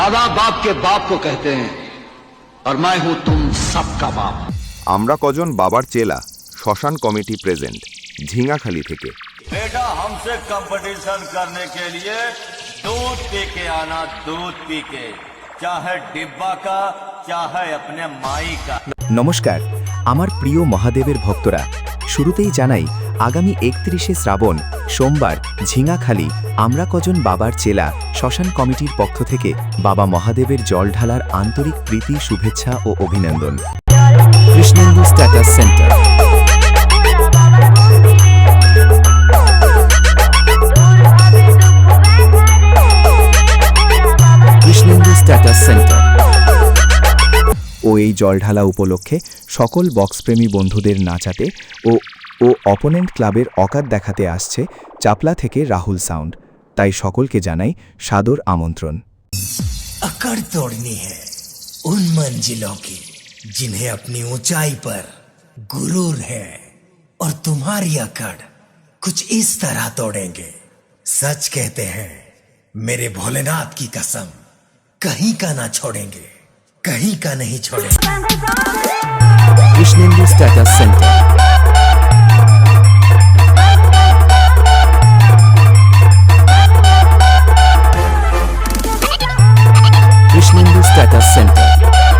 दादा बाप के बाप को कहते हैं और मैं हूं तुम सबका बाप। আমরা কজন বাবার চেলা শ্মশান কমিটি প্রেজেন্ট ঝিঙাখালি থেকে। बेटा हमसे कंपटीशन करने के लिए दूध पी के आना, दूध पी के, चाहे डिब्बा का चाहे अपने माई का। নমস্কার আমার প্রিয় মহাদেবের ভক্তরা, শুরুতেই জানাই আগামী 31শে শ্রাবণ সোমবার ঝিঙাখালি আমরা কজন বাবার চেলা শ্মশান কমিটির পক্ষ থেকে বাবা মহাদেবের জল ঢালার আন্তরিক প্রীতি, শুভেচ্ছা ও অভিনন্দন। Krishnendu status centre. Krishnendu status centre ও এই জলঢালা উপলক্ষে সকল বক্সপ্রেমী বন্ধুদের নাচাতে ও অপোনেন্ট ক্লাবের অকাত দেখাতে আসছে চাপলা থেকে রাহুল সাউন্ড। তাই সকলকে জানাই সাদর আমন্ত্রণ। अकड़ तोड़नी है उन मंजिलों की जिन्हें अपनी ऊंचाई पर गुरूर है, और तुम्हारी अकड़ कुछ इस तरह तोड़ेंगे, सच कहते हैं मेरे भोलेनाथ की कसम, कहीं का ना छोड़ेंगे, कहीं का नहीं छोड़ेंगे। Krishnendu status centre.